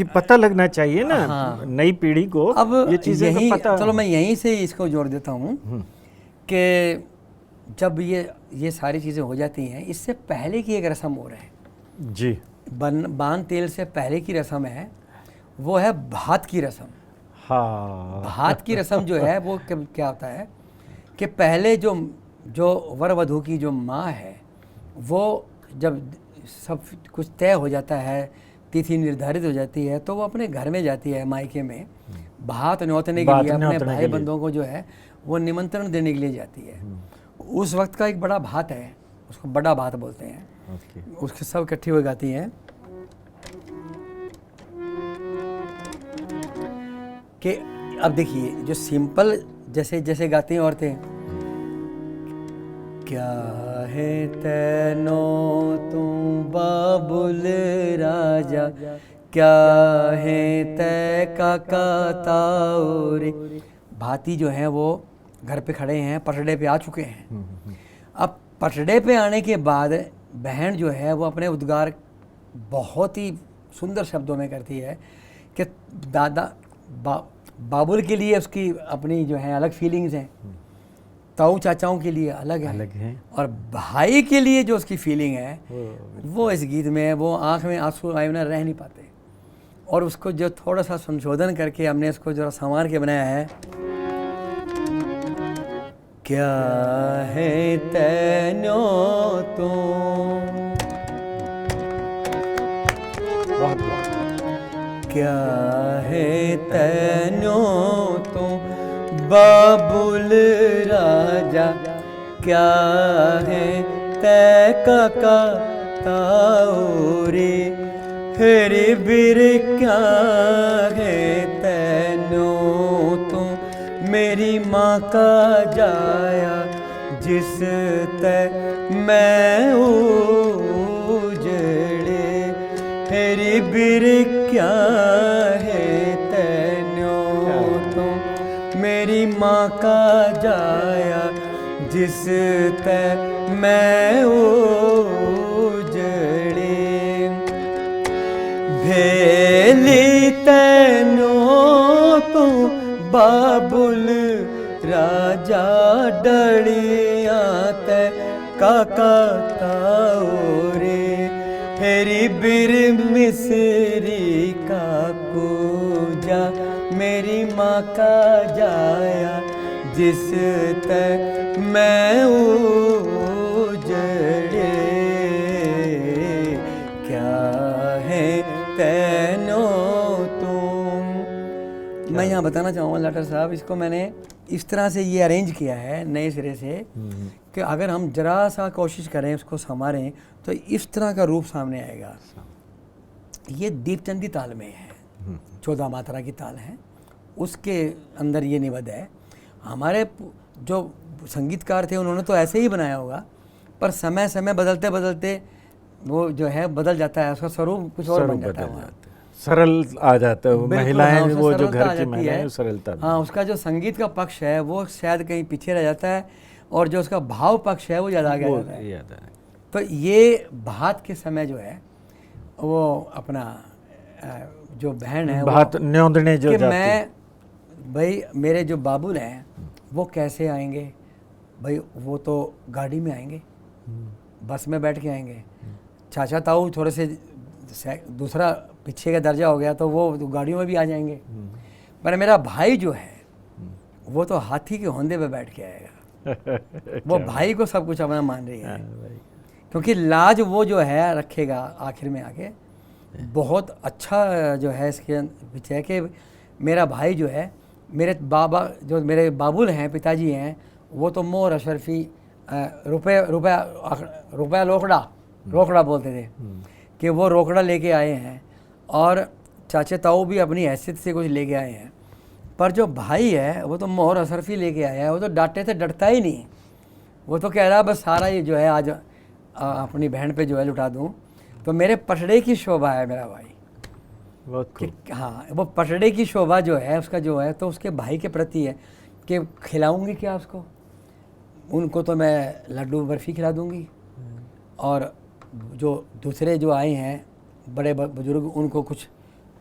ये पता लगना चाहिए ना। हाँ। नई पीढ़ी को अब ये चीजें यही, तो पता। चलो मैं यहीं से इसको जोड़ देता हूँ कि जब ये सारी चीज़ें हो जाती हैं, इससे पहले की एक रस्म हो रही है जी। बान तेल से पहले की रस्म है, वो है भात की रस्म। हाँ। भात की रस्म जो है वो क्या होता है कि पहले जो वर वधू की जो माँ है, वो जब सब कुछ तय हो जाता है, तिथि निर्धारित हो जाती है, तो वो अपने घर में जाती है मायके में भात न्योतने के लिए, अपने भाई बंधुओं को जो है वो निमंत्रण देने के लिए जाती है। उस वक्त का एक बड़ा भात है, उसको बड़ा भात बोलते हैं। उसके सब इकट्ठी हो गाती हैं कि अब देखिए जो सिंपल जैसे जैसे गाती हैं औरतें, क्या है तैनो तुम बाबुल राजा, क्या है तै काका ताओरे। भाती जो है वो घर पे खड़े हैं, पटड़े पे आ चुके हैं। अब पटड़े पे आने के बाद बहन जो है वो अपने उद्गार बहुत ही सुंदर शब्दों में करती है कि दादा बाबुल के लिए उसकी अपनी जो है अलग फीलिंग्स हैं, ताऊ चाचाओं के लिए अलग है, और भाई के लिए जो उसकी फीलिंग है वो इस गीत में, वो आँख में आंसू आए बिना रह नहीं पाते। और उसको जो थोड़ा सा संशोधन करके हमने इसको जरा संवार के बनाया है, क्या है तैनो तुम, क्या है तैनो तुम बाबुल राजा, क्या है तै काका ताओरे। हेरे बिर क्या है तैनो तुम मेरी माँ का जाया, जिस तै मैं उजड़े। हेरी बिर क्या है तैनो तुम मेरी माँ का जाया, जिस तै मैं उजड़े। भेली तैनो तुम बाबुल राजा, डड़िया तै काका ताओरे। हेरी बिर मिसरी का पूजा, मेरी माँ का जाया, जिस तक मैं उजड़े। क्या है तैनो तुम। मैं यहाँ बताना चाहूँगा लाटर साहब, इसको मैंने इस तरह से ये अरेंज किया है नए सिरे से कि अगर हम जरा सा कोशिश करें उसको संवारें तो इस तरह का रूप सामने आएगा। ये दीपचंदी ताल में है, 14 मात्रा की ताल है, उसके अंदर ये निबद्ध है। हमारे जो संगीतकार थे उन्होंने तो ऐसे ही बनाया होगा, पर समय समय बदलते बदलते वो जो है बदल जाता है, उसका स्वरूप कुछ और बन जाता है, सरल आ जाता है। महिलाएं हाँ, वो जो घर की महिलाएं सरलता, हाँ, उसका जो संगीत का पक्ष है वो शायद कहीं पीछे रह जाता है, और जो उसका भाव पक्ष है वो ज़्यादा आगे जाता है। तो ये भात के समय जो है वो अपना जो बहन है भात न्योंदने जो कि मैं भाई मेरे जो बाबुल हैं वो कैसे आएंगे भाई, वो तो गाड़ी में आएंगे, बस में बैठ के आएंगे। चाचा ताऊ थोड़े से दूसरा पीछे का दर्जा हो गया तो वो गाड़ियों में भी आ जाएंगे, पर मेरा भाई जो है वो तो हाथी के होंदे पे बैठ के आएगा। वो भाई को सब कुछ अपना मान रही है, क्योंकि लाज वो जो है रखेगा आखिर में आके। बहुत अच्छा जो है इसके पीछे है कि मेरा भाई जो है, मेरे बाबा जो मेरे बाबुल हैं, पिताजी हैं, वो तो मोर अशरफी रुपया रोकड़ा बोलते थे कि वो रोकड़ा लेके आए हैं, और चाचे ताऊ भी अपनी हैसियत से कुछ लेके आए हैं। पर जो भाई है वो तो मोहर अशरफी लेके आया है, वो तो डांटे से डरता ही नहीं, वो तो कह रहा बस सारा ये जो है आज अपनी बहन पे जो है लुटा दूँ। तो मेरे पटड़े की शोभा है मेरा भाई, हाँ, वो पटड़े की शोभा जो है उसका जो है तो उसके भाई के प्रति है कि खिलाऊंगी क्या उसको, उनको तो मैं लड्डू बर्फ़ी खिला दूंगी, और जो दूसरे जो आए हैं बड़े बुजुर्ग उनको कुछ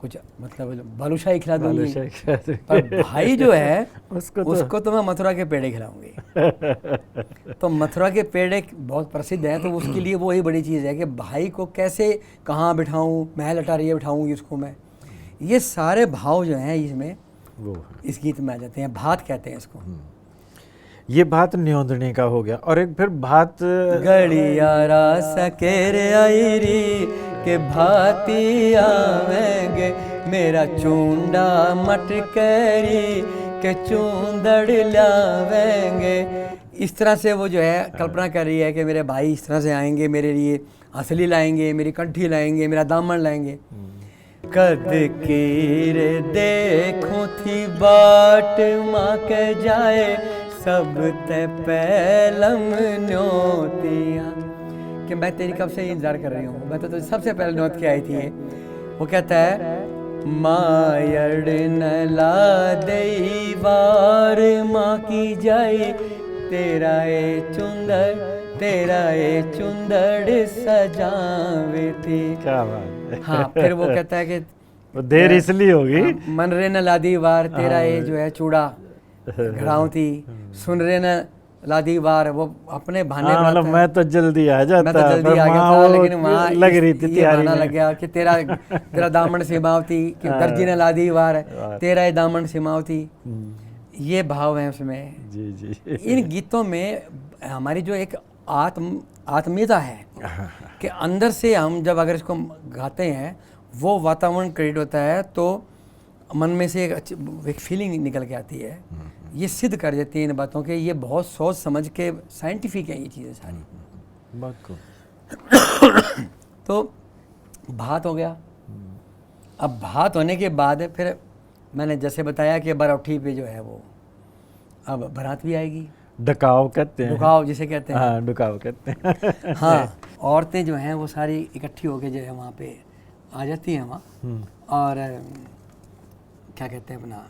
कुछ मतलब बालूशाही खिला दूंगी, बालूशाही खिला दूंगी। पर भाई जो है उसको तो मैं मथुरा के पेड़े खिलाऊंगी। तो मथुरा के पेड़े बहुत प्रसिद्ध हैं, तो उसके लिए वो ही बड़ी चीज़ है कि भाई को कैसे कहाँ बिठाऊं, महल अटारिया बिठाऊंगी उसको मैं। ये सारे भाव जो हैं इसमें वो इस गीत में आ जाते हैं। भात कहते हैं इसको। ये भात न्योंदने का हो गया। और एक फिर भात गड़ियारा सकेर आईरी के भाती आवेंगे, मेरा चूंडा मटकरी के चूंदड़ लावेंगे। इस तरह से वो जो है कल्पना कर रही है कि मेरे भाई इस तरह से आएंगे, मेरे लिए हंसली लाएंगे, मेरी कंठी लाएंगे, मेरा दामन लाएंगे। कद कीर देखो थी बाट माँ के जाए, सब ते पहलम न्योतिया, कि मैं तेरी कब से इंतजार कर रही हूँ, मैं तो तुझे सबसे पहले न्योत के आई थी। वो कहता है मायड़ न ला दई वार माँ की जाए, तेरा ए चुंदड़ सजावे थी। क्या बात है। हाँ, फिर वो कहता है कि वो देर इसलिए होगी, मन रे न लादी वार, तेरा ये जो है चूड़ा घड़ाऊं थी, सुन रे न लादी वार, वो अपने बहाने मतलब मैं तो जल्दी आ जाता, मैं तो जल्दी आ गया था, लेकिन वहाँ लग रही थी ये बहाना लग गया कि तेरा दामन सिमावती, कि दर्जी ने लादी वार, तेरा ये दामन सिमावती। ये भाव है उसमें। जी जी। इन गीतों में हमारी जो एक आत्मीयता है कि अंदर से हम जब अगर इसको गाते हैं, वो वातावरण क्रिएट होता है, तो मन में से एक फीलिंग निकल के आती है। ये सिद्ध कर देती है इन बातों के, ये बहुत सोच समझ के साइंटिफिक है ये चीज़ें सारी। बात को तो भात हो गया। अब भात होने के बाद फिर मैंने जैसे बताया कि बरौठी पे जो है वो अब बारात भी आएगी। डकाव कहते हैं, डुकाव जिसे कहते हैं। हाँ डुकाव कहते हैं। हाँ, औरतें जो हैं वो सारी इकट्ठी होके जो है वहाँ पे आ जाती हैं वहाँ, और क्या कहते हैं अपना,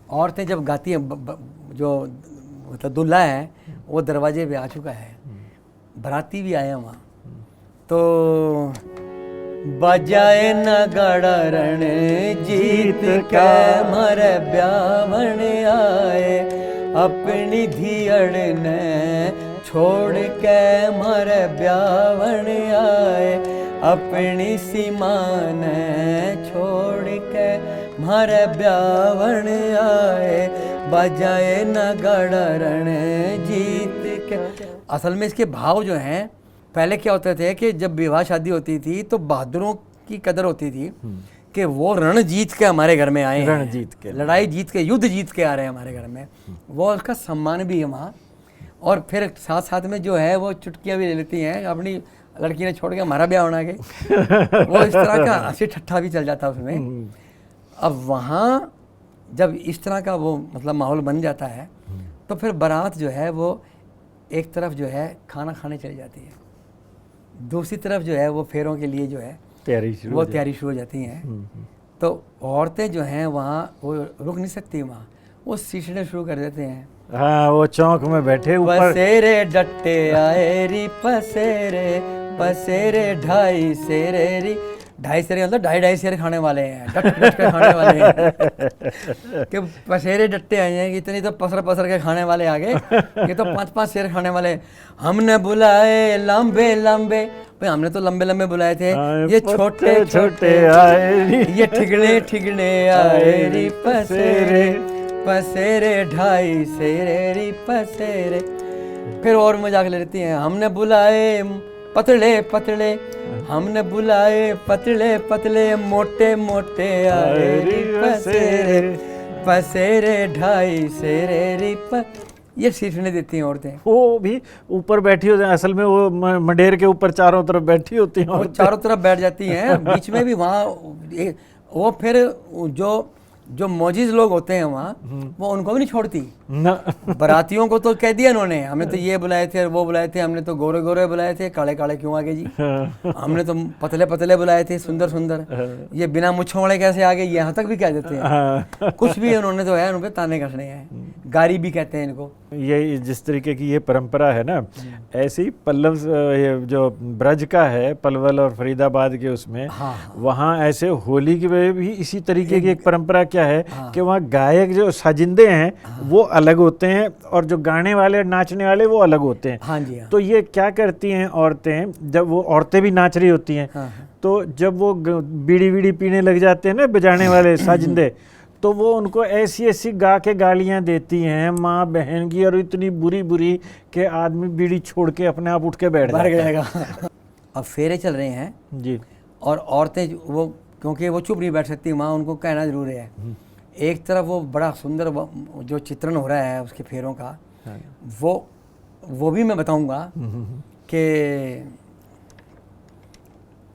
औरतें जब गाती हैं, जो मतलब दूल्हा है वो दरवाजे पे आ चुका है, बाराती भी आए हैं वहाँ, तो बजाए नगाड़ा रण जीत के मर ब्यावन आए, अपनी धियड़ ने छोड़ के मर ब्यावन आए, अपनी सीमा ने छोड़ के मर ब्यावन आए, बजाए नगाड़ा रण जीत के। असल में इसके भाव जो हैं, पहले क्या होते थे कि जब विवाह शादी होती थी तो बहादुरों की कदर होती थी कि वो रण जीत के हमारे घर में आए हैं, रण जीत के, लड़ाई जीत के, युद्ध जीत के आ रहे हैं हमारे घर में, वो उसका सम्मान भी है वहाँ। और फिर साथ साथ में जो है वो चुटकियाँ भी ले लेती हैं, अपनी लड़की ने छोड़ के हमारा ब्याह होना के, वो इस तरह का हंसी ठट्ठा भी चल जाता उसमें। अब वहाँ जब इस तरह का वो मतलब माहौल बन जाता है, तो फिर बारात जो है वो एक तरफ जो है खाना खाने चली जाती है, दूसरी तरफ जो है वो फेरों के लिए जो है तैयारी शुरू हो जाती हैं। तो औरतें जो हैं वहाँ वो रुक नहीं सकती, वहाँ वो सींचने शुरू कर देते हैं। हाँ, वो चौक में बैठे ऊपर, पसेरे डट्टे आए री पसेरे, पसेरे ढाई सेरे री, ढाई सेरे मतलब ढाई सेरे खाने वाले हैं, डट के खाने वाले हैं कि पसेरे डट्टे आए हैं, इतनी तो पसर के खाने वाले आ गए, ये तो 5-5 सेर खाने वाले। हमने बुलाए लंबे लंबे, भाई हमने तो लंबे लंबे बुलाए थे, ये छोटे छोटे आए, ये ठिगने ठिगने आए री पसेरे, पसेरे ढाई सेरे री पसेरे। फिर और मजाक ले लेती हैं, हमने बुलाए पतले पतले, हमने बुलाए पतले पतले, मोटे मोटे आए री पसेरे, पसेरे ढाई सेरे री ये सीखने देती हैं औरतें। वो भी ऊपर बैठी होती हैं, असल में वो मंडेर के ऊपर चारों तरफ बैठी होती हैं, और चारों तरफ बैठ जाती हैं, बीच में भी वहाँ वो फिर जो मौजिज लोग होते हैं वहाँ, वो उनको भी नहीं छोड़ती ना। बारातियों को तो कह दिया उन्होंने, हमने तो ये बुलाए थे वो बुलाए थे, हमने तो गोरे गोरे बुलाए थे, काले काले क्यों आगे जी, हमने तो पतले पतले बुलाए थे, सुंदर सुंदर, ये बिना मुच्छों वाले कैसे आगे, यहाँ तक भी कह देते हैं। कुछ भी उन्होंने तो है, उन पर ताने कसने हैं। गारी भी कहते हैं इनको। ये जिस तरीके की ये परंपरा है ना, ऐसे ही पल्लव ये जो ब्रज का है, पलवल और फरीदाबाद के उसमें, हाँ, वहाँ ऐसे होली की में भी इसी तरीके की एक परंपरा क्या है हाँ, कि वहाँ गायक जो साजिंदे हैं वो अलग होते हैं और जो गाने वाले नाचने वाले वो अलग होते हैं। हाँ जी, हाँ, तो ये क्या करती हैं औरतें, जब वो औरतें भी नाच रही होती हैं, हाँ, तो जब वो बीड़ी वीड़ी पीने लग जाते हैं ना बजाने वाले साजिंदे, तो वो उनको ऐसी ऐसी गा के गालियां देती हैं माँ बहन की, और इतनी बुरी बुरी कि आदमी बीड़ी छोड़ के अपने आप उठ के बैठ भर जाता है। जाएगा। अब फेरे चल रहे हैं जी और औरतें वो, क्योंकि वो चुप नहीं बैठ सकती वहाँ, उनको कहना जरूरी है। एक तरफ वो बड़ा सुंदर जो चित्रण हो रहा है उसके फेरों का, वो भी मैं बताऊंगा कि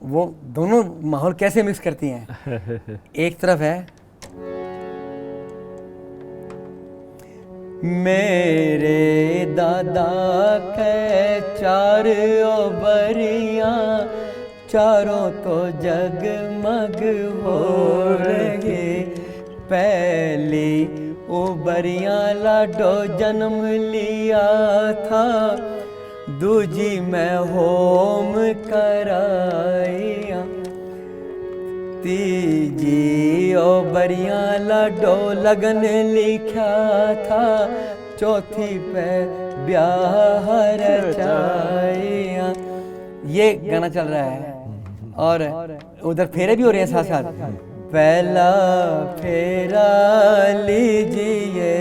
वो दोनों माहौल कैसे मिक्स करती हैं। एक तरफ है मेरे दादा के चार ओबरियां, चारों तो जगमग हो रहे, पहली ओबरियां लाडो जन्म लिया था, दूजी मैं होम कराइया, तीजी ओबरियां लाडो लगन लिखा था, चौथी पे ब्याह रचाइया। ये गाना चल रहा है और उधर फेरे भी हो रहे हैं साथ साथ। पहला फेरा लीजिए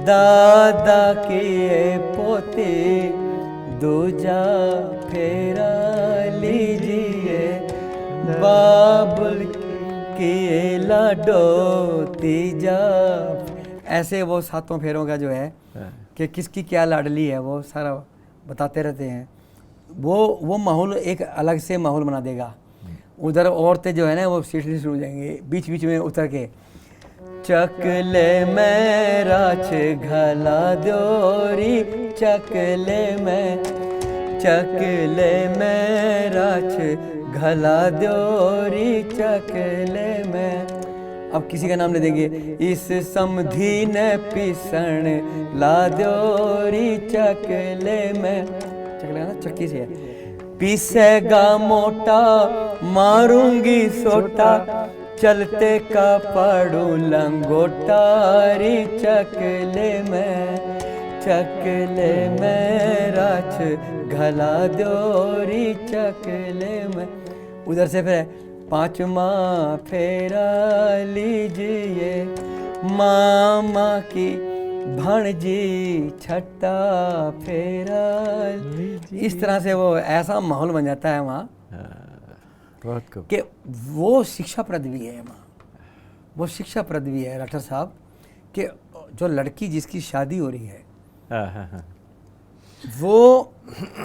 दादा की पोते, दूजा फेरा लीजिए बाबुल की लाडो, तीजा। ऐसे वो सातों फेरों का जो है कि किसकी क्या लाडली है वो सारा बताते रहते हैं। वो माहौल एक अलग से माहौल बना देगा। उधर औरतें जो है ना वो सीढ़ी शुरू हो जाएंगे बीच बीच में उतर के, चकले में राछ घला दोरी, चकले में राछ घला दोरी, चकले में। अब किसी का नाम ले देंगे, इस समधी ने पिसण ला दोरी, चकले में। चकले ना चक्की से है, पीसेगा मोटा मारूंगी सोटा, चलते का पड़ू लंगोटारी, चकले में राछ घला दोरी, चकले में। उधर से फिर पांचवा फेरा लीजिए मामा की भणजी, छठा फेरा। इस तरह से वो ऐसा माहौल बन जाता है वहाँ कि वो शिक्षाप्रद भी है वहाँ, वो शिक्षाप्रद भी है डॉक्टर साहब, कि जो लड़की जिसकी शादी हो रही है वो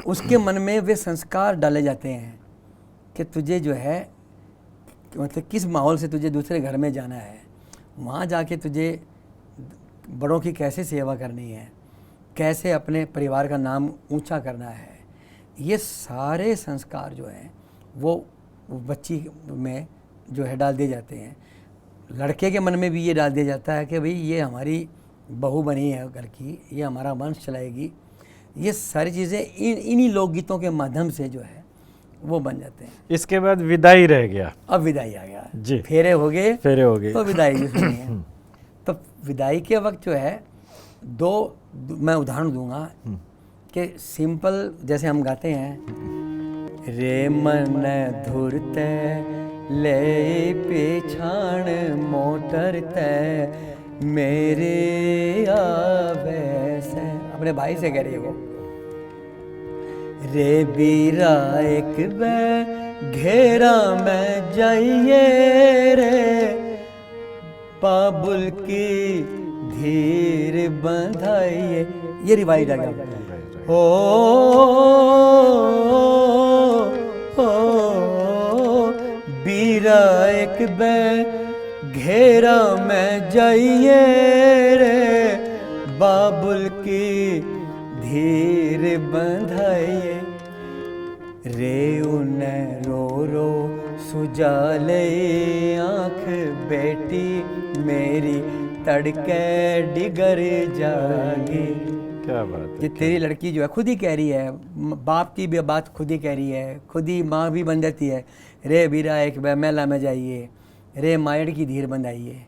उसके मन में वे संस्कार डाले जाते हैं कि तुझे जो है मतलब किस माहौल से तुझे दूसरे घर में जाना है, वहाँ जाके तुझे बड़ों की कैसे सेवा करनी है, कैसे अपने परिवार का नाम ऊंचा करना है। ये सारे संस्कार जो हैं वो बच्ची में जो है डाल दिए जाते हैं। लड़के के मन में भी ये डाल दिया जाता है कि भाई ये हमारी बहू बनी है घर की, ये हमारा वंश चलाएगी। ये सारी चीज़ें इन्हीं लोकगीतों के माध्यम से जो है वो बन जाते हैं। इसके बाद विदाई रह गया, अब विदाई आ गया जी, फेरे हो गए तो विदाई भी सुनी है। तो विदाई के वक्त जो है दो मैं उदाहरण दूंगा कि सिंपल जैसे हम गाते हैं, रे मन धुरते ले पेछाण मोटर ते मेरे आवे से, अपने भाई से कह रही है वो, रे बीरा एक बे घेरा में जाइए रे, बाबुल की धीर बंधाइए। ये रिवाइज आ गया। हो बीरा एक बे घेरा में जाइए रे, बाबुल की धीर बंधाइए। रे उन्हें रो रो सुजा ले आँख बेटी मेरी तड़के डिगर जागे। क्या बात ये है। तेरी लड़की जो है खुद ही कह रही है, बाप की भी बात खुद ही कह रही है, खुद ही माँ भी बन जाती है। रे बीरा एक मेला में जाइए, रे मायड़ की धीर बंधाइए।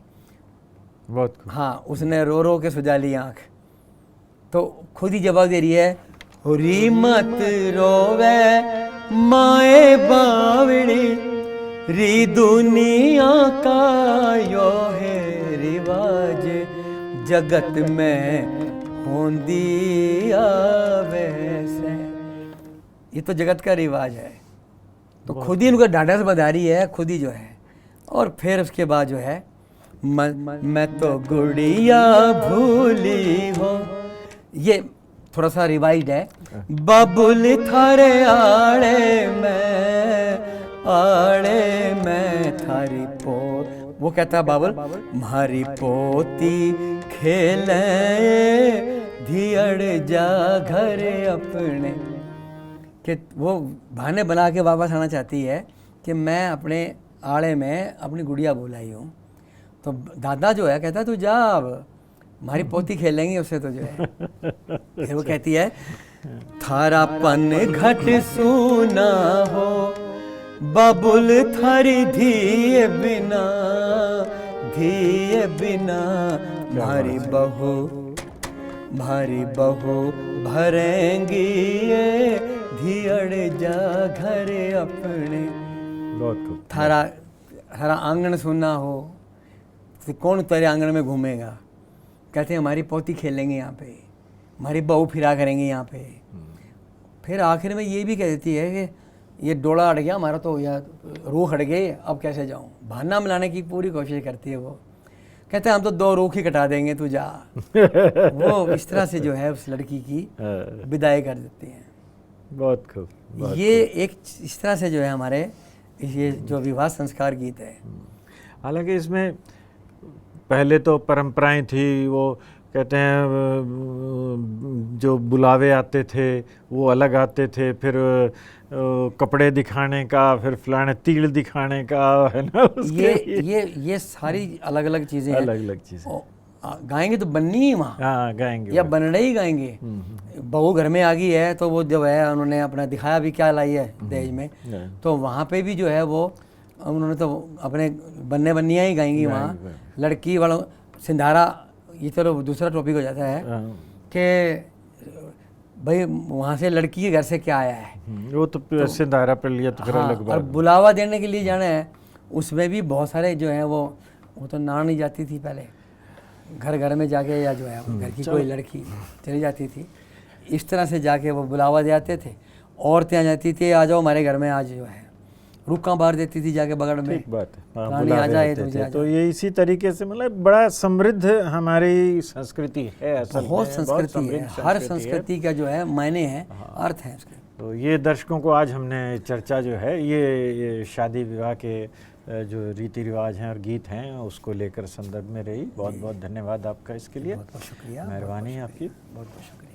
बहुत खूब। हाँ, उसने रो रो के सुझा ली आँख, तो खुद ही जवाब दे रही है, री मत रोवे माए बावड़ी, री दुनिया का यो है रिवाज, जगत में होंदी वैसे। ये तो जगत का रिवाज है। तो खुद ही उनको ढाढ़स बंधा रही है, खुद ही जो है। और फिर उसके बाद जो है, मैं तो गुड़िया भूली हो, ये थोड़ा सा रिवाइज है। बबुल थारे आड़े में थारी पो, वो कहता है बाबुल, मारी पोती खेले धियड़ जा घर अपने। कि वो बहाने बना के वापस आना चाहती है कि मैं अपने आड़े में अपनी गुड़िया बुलाई हूँ। तो दादा जो है कहता है तू जा, अब हमारी पोती खेलेंगी उससे तो जो है। फिर वो कहती है, थारा पन घट सुना हो, बबुल थारी धिए बिना भारी बहू भरेंगी ये धियड़ जा घर अपने। बहुत खूब। थारा आंगन सुना हो, तो कौन तेरे आंगन में घूमेगा। कहते हैं हमारी पोती खेलेंगे यहाँ पे, हमारी बहू फिरा करेंगे यहाँ पे। फिर आखिर में ये भी कह देती है कि ये डोला अड़ गया हमारा, तो या रूह अड़ गई, अब कैसे जाऊँ। बहाना मिलाने की पूरी कोशिश करती है वो। कहते हैं हम तो 2 रूख ही कटा देंगे, तू जा। वो इस तरह से जो है उस लड़की की विदाई कर देते हैं। बहुत खूब। ये एक इस तरह से जो है हमारे ये जो विवाह संस्कार गीत है। हालांकि इसमें पहले तो परंपराएं थी, वो कहते हैं जो बुलावे आते थे वो अलग आते थे, फिर कपड़े दिखाने का, फिर फलाने तीड़ दिखाने का, है ना। ये सारी अलग अलग चीज़ें हैं। अलग अलग चीज़ें गाएंगे तो बननी ही वहाँ, हाँ गाएंगे या बनने ही गाएंगे। बहू घर में आ गई है तो वो जो है उन्होंने अपना दिखाया भी क्या लाई है दहेज में, तो वहाँ पे भी जो है वो उन्होंने तो अपने बन्नियाँ ही गाएंगी वहाँ। लड़की वालों सिंधारा, ये चलो दूसरा टॉपिक हो जाता है कि भाई वहाँ से लड़की के घर से क्या आया है, वो तो सिंधारा पर लिया तो फिर अलग बात। और बुलावा देने के लिए जाना है, उसमें भी बहुत सारे जो हैं वो तो ना नहीं जाती थी पहले, घर घर में जाके, या जो है घर की कोई लड़की चली जाती थी, इस तरह से जाके वो बुलावा दे आते थे। औरतें आ जाती थी, आ जाओ हमारे घर में, आज जो है रुका बार देती थी जाके बगड़ में। ठीक बात है, रानी आ जाए तो ये इसी तरीके से मतलब बड़ा समृद्ध हमारी संस्कृति है। असल में बहुत संस्कृति है, हर संस्कृति का जो है मायने हैं, अर्थ है उसके। तो ये दर्शकों को आज हमने चर्चा जो है ये शादी विवाह के जो रीति रिवाज हैं और गीत हैं उसको लेकर संदर्भ में रही। बहुत बहुत धन्यवाद आपका इसके लिए। बहुत बहुत शुक्रिया, मेहरबानी आपकी। बहुत बहुत शुक्रिया।